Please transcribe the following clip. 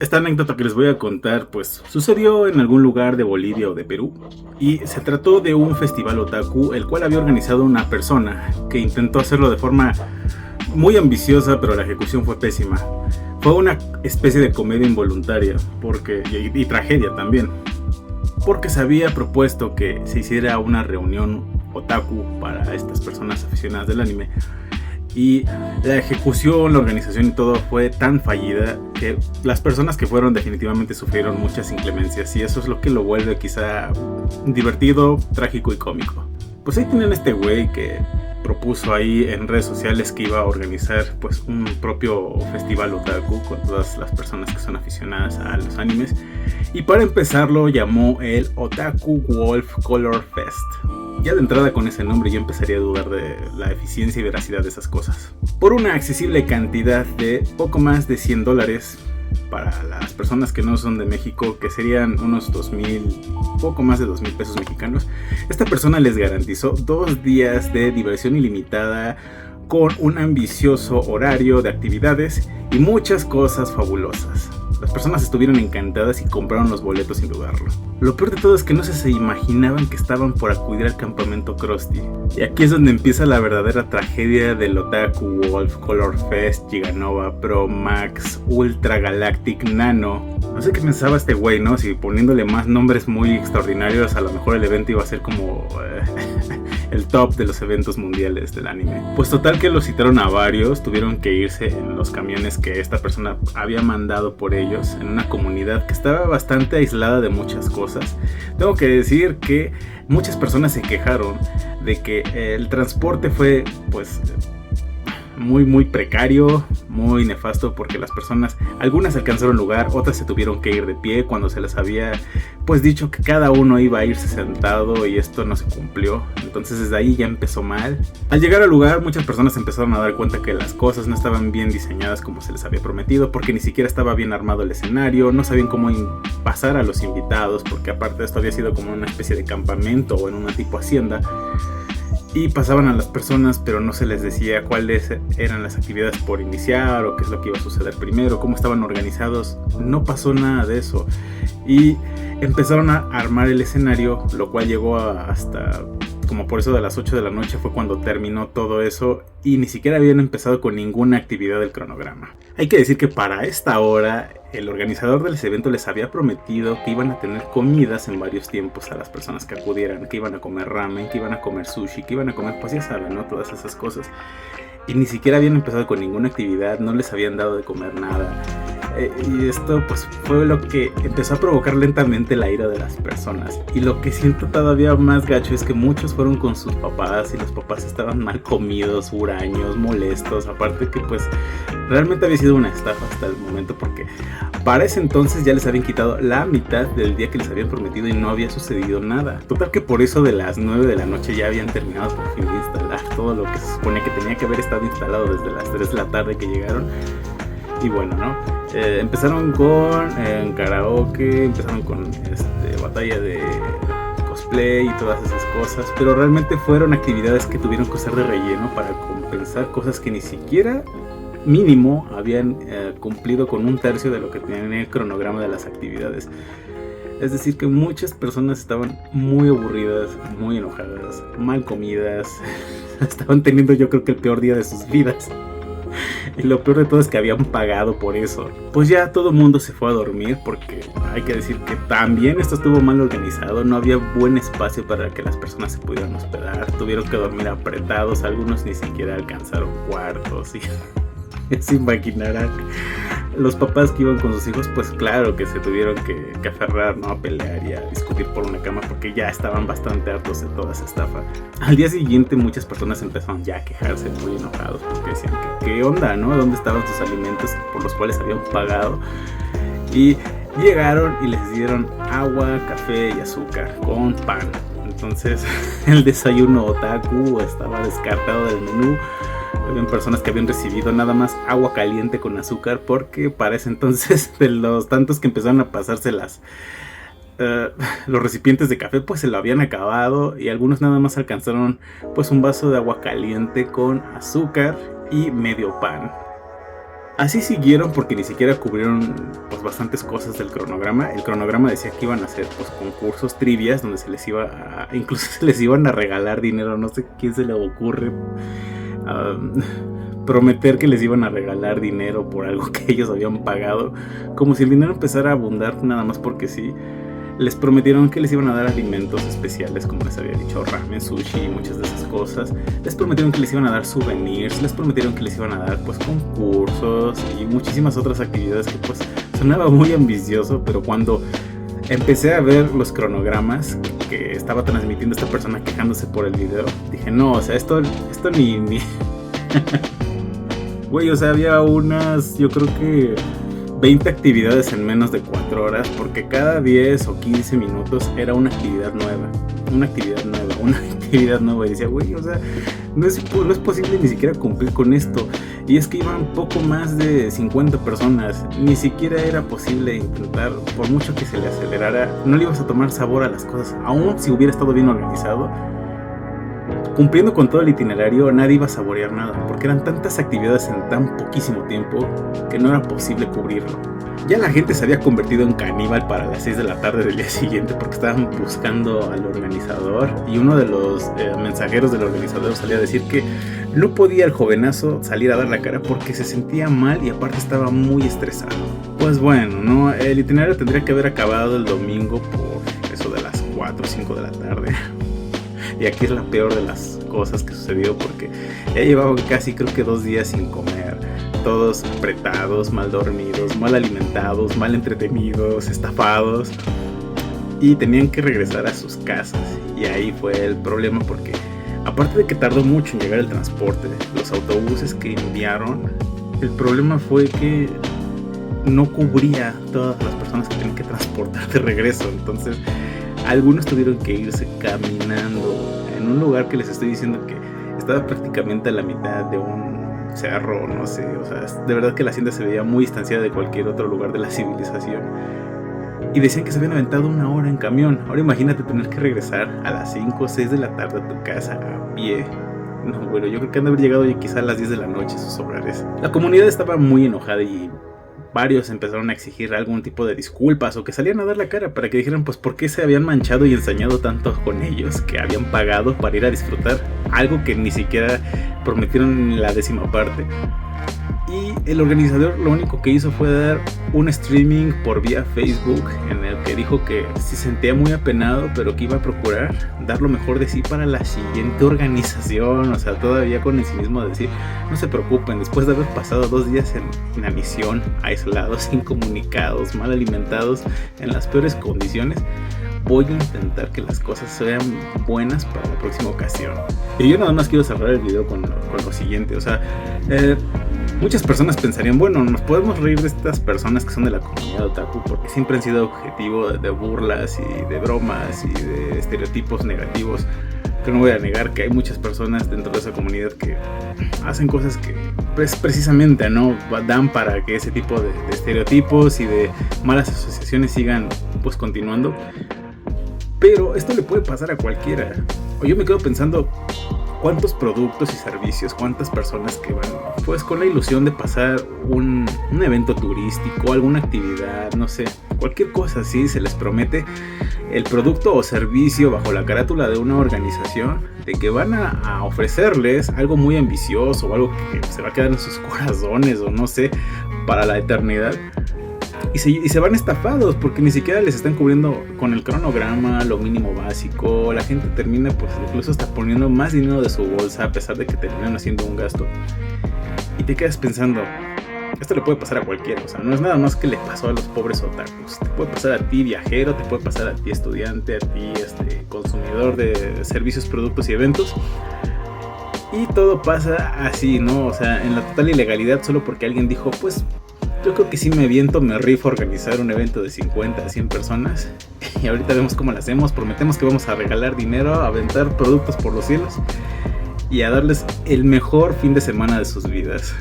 Esta anécdota que les voy a contar, pues, sucedió en algún lugar de Bolivia o de Perú, y se trató de un festival otaku, el cual había organizado una persona que intentó hacerlo de forma muy ambiciosa, pero la ejecución fue pésima. Fue una especie de comedia involuntaria, y tragedia también, porque se había propuesto que se hiciera una reunión otaku para estas personas aficionadas del anime. Y la ejecución, la organización y todo fue tan fallida que las personas que fueron definitivamente sufrieron muchas inclemencias, y eso es lo que lo vuelve quizá divertido, trágico y cómico. Pues ahí tienen este güey que propuso ahí en redes sociales que iba a organizar pues un propio festival otaku con todas las personas que son aficionadas a los animes, y para empezarlo llamó el Otaku Wolf Color Fest. Ya de entrada con ese nombre yo empezaría a dudar de la eficiencia y veracidad de esas cosas. Por una accesible cantidad de poco más de $100 para las personas que no son de México, que serían unos 2,000, poco más de 2,000 pesos mexicanos, esta persona les garantizó 2 días de diversión ilimitada con un ambicioso horario de actividades y muchas cosas fabulosas. Las personas estuvieron encantadas y compraron los boletos sin dudarlo. Lo peor de todo es que no se imaginaban que estaban por acudir al campamento Krusty. Y aquí es donde empieza la verdadera tragedia del Otaku Wolf Color Fest Giganova Pro Max Ultra Galactic Nano. No sé qué pensaba este güey, ¿no? Si poniéndole más nombres muy extraordinarios, a lo mejor el evento iba a ser como el top de los eventos mundiales del anime. Pues total que lo citaron a varios, tuvieron que irse en los camiones que esta persona había mandado por ellos, en una comunidad que estaba bastante aislada de muchas cosas. Tengo que decir que muchas personas se quejaron de que el transporte fue pues muy precario, muy nefasto, porque las personas, algunas alcanzaron lugar, otras se tuvieron que ir de pie cuando se les había pues dicho que cada uno iba a irse sentado, y esto no se cumplió. Entonces desde ahí ya empezó mal. Al llegar al lugar, muchas personas empezaron a dar cuenta que las cosas no estaban bien diseñadas como se les había prometido, porque ni siquiera estaba bien armado el escenario, no sabían cómo pasar a los invitados, porque aparte de esto había sido como una especie de campamento o en una tipo hacienda, y pasaban a las personas pero no se les decía cuáles eran las actividades por iniciar o qué es lo que iba a suceder primero, cómo estaban organizados. No pasó nada de eso y empezaron a armar el escenario, lo cual llegó hasta como por eso de las 8 de la noche fue cuando terminó todo eso, y ni siquiera habían empezado con ninguna actividad del cronograma. Hay que decir que para esta hora el organizador del evento les había prometido que iban a tener comidas en varios tiempos a las personas que acudieran, que iban a comer ramen, que iban a comer sushi, que iban a comer, pues ya saben, ¿no? Todas esas cosas. Y ni siquiera habían empezado con ninguna actividad, no les habían dado de comer nada. Y esto pues fue lo que empezó a provocar lentamente la ira de las personas. Y lo que siento todavía más gacho es que muchos fueron con sus papás, y los papás estaban mal comidos, huraños, molestos. Aparte que pues realmente había sido una estafa hasta el momento, porque para ese entonces ya les habían quitado la mitad del día que les habían prometido y no había sucedido nada. Total que por eso de las 9 de la noche ya habían terminado por fin de instalar todo lo que se supone que tenía que haber estado instalado desde las 3 de la tarde que llegaron. Y bueno, ¿no? Empezaron con karaoke, empezaron con batalla de cosplay y todas esas cosas, pero realmente fueron actividades que tuvieron que usar de relleno para compensar cosas que ni siquiera mínimo habían cumplido con 1/3 de lo que tenían en el cronograma de las actividades. Es decir, que muchas personas estaban muy aburridas, muy enojadas, mal comidas, estaban teniendo yo creo que el peor día de sus vidas. Y lo peor de todo es que habían pagado por eso. Pues ya todo el mundo se fue a dormir, porque hay que decir que también esto estuvo mal organizado. No había buen espacio para que las personas se pudieran hospedar. Tuvieron que dormir apretados, algunos ni siquiera alcanzaron cuartos. Y se imaginarán, los papás que iban con sus hijos, pues claro que se tuvieron que aferrar, ¿no? A pelear y a discutir por una cama, porque ya estaban bastante hartos de toda esa estafa. Al día siguiente muchas personas empezaron ya a quejarse muy enojados, porque decían que qué onda, ¿no? ¿Dónde estaban sus alimentos por los cuales habían pagado? Y llegaron y les dieron agua, café y azúcar con pan. Entonces el desayuno otaku estaba descartado del menú. Habían personas que habían recibido nada más agua caliente con azúcar, porque para ese entonces, de los tantos que empezaron a pasarse los recipientes de café, pues se lo habían acabado, y algunos nada más alcanzaron pues un vaso de agua caliente con azúcar y medio pan. Así siguieron porque ni siquiera cubrieron pues bastantes cosas del cronograma. El cronograma decía que iban a hacer pues concursos, trivias, donde incluso se les iban a regalar dinero. No sé quién se le ocurre prometer que les iban a regalar dinero por algo que ellos habían pagado, como si el dinero empezara a abundar nada más porque sí. Les prometieron que les iban a dar alimentos especiales, como les había dicho, ramen, sushi y muchas de esas cosas. Les prometieron que les iban a dar souvenirs, les prometieron que les iban a dar pues concursos y muchísimas otras actividades que pues sonaba muy ambicioso, pero cuando empecé a ver los cronogramas que estaba transmitiendo esta persona quejándose por el video, dije, no, o sea, esto ni... Güey, o sea, había yo creo que 20 actividades en menos de 4 horas, porque cada 10 o 15 minutos era una actividad nueva. Y decía, güey, o sea, no es posible ni siquiera cumplir con esto. Y es que iban poco más de 50 personas. Ni siquiera era posible intentar, por mucho que se le acelerara, no le ibas a tomar sabor a las cosas. Aún si hubiera estado bien organizado, cumpliendo con todo el itinerario, nadie iba a saborear nada, porque eran tantas actividades en tan poquísimo tiempo que no era posible cubrirlo. Ya la gente se había convertido en caníbal para las 6 de la tarde del día siguiente, porque estaban buscando al organizador, y uno de los mensajeros del organizador salía a decir que no podía el jovenazo salir a dar la cara porque se sentía mal y aparte estaba muy estresado. Pues bueno, ¿no? El itinerario tendría que haber acabado el domingo por eso de las 4 o 5 de la tarde. Y aquí es la peor de las cosas que sucedió, porque ya llevaba casi creo que 2 días sin comer, todos apretados, mal dormidos, mal alimentados, mal entretenidos, estafados, y tenían que regresar a sus casas. Y ahí fue el problema, porque aparte de que tardó mucho en llegar el transporte, los autobuses que enviaron, el problema fue que no cubría todas las personas que tenían que transportar de regreso. Entonces algunos tuvieron que irse caminando en un lugar que les estoy diciendo que estaba prácticamente a la mitad de un cerro, no sé, o sea, de verdad que la hacienda se veía muy distanciada de cualquier otro lugar de la civilización. Y decían que se habían aventado 1 hora en camión. Ahora imagínate tener que regresar a las 5 o 6 de la tarde a tu casa a pie. No, bueno, yo creo que han de haber llegado ya quizá a las 10 de la noche a sus hogares. La comunidad estaba muy enojada y varios empezaron a exigir algún tipo de disculpas o que salieran a dar la cara para que dijeran pues por qué se habían manchado y ensañado tanto con ellos, que habían pagado para ir a disfrutar algo que ni siquiera prometieron en la 10ª parte. Y el organizador lo único que hizo fue dar un streaming por vía Facebook en el que dijo que se sentía muy apenado, pero que iba a procurar dar lo mejor de sí para la siguiente organización. O sea, todavía con el cinismo de decir, no se preocupen, después de haber pasado 2 días en inanición, aislados, incomunicados, mal alimentados, en las peores condiciones, voy a intentar que las cosas sean buenas para la próxima ocasión. Y yo nada más quiero cerrar el video con lo siguiente. O sea, muchas personas pensarían, bueno, nos podemos reír de estas personas que son de la comunidad otaku porque siempre han sido objetivo de burlas y de bromas y de estereotipos negativos. Pero no voy a negar que hay muchas personas dentro de esa comunidad que hacen cosas que pues precisamente no dan para que ese tipo de estereotipos y de malas asociaciones sigan pues continuando. Pero esto le puede pasar a cualquiera. O yo me quedo pensando cuántos productos y servicios, cuántas personas que van pues con la ilusión de pasar un evento turístico, alguna actividad, no sé, cualquier cosa así, se les promete el producto o servicio bajo la carátula de una organización, de que van a ofrecerles algo muy ambicioso o algo que se va a quedar en sus corazones o no sé, para la eternidad. Y se van estafados porque ni siquiera les están cubriendo con el cronograma lo mínimo básico. La gente termina pues incluso hasta poniendo más dinero de su bolsa a pesar de que terminan haciendo un gasto. Y te quedas pensando, esto le puede pasar a cualquiera. O sea, no es nada más que le pasó a los pobres otakus. Te puede pasar a ti viajero, te puede pasar a ti estudiante, a ti consumidor de servicios, productos y eventos. Y todo pasa así, ¿no? O sea, en la total ilegalidad solo porque alguien dijo, pues yo creo que sí me rifo a organizar un evento de 50 a 100 personas. Y ahorita vemos cómo lo hacemos. Prometemos que vamos a regalar dinero, a aventar productos por los cielos y a darles el mejor fin de semana de sus vidas.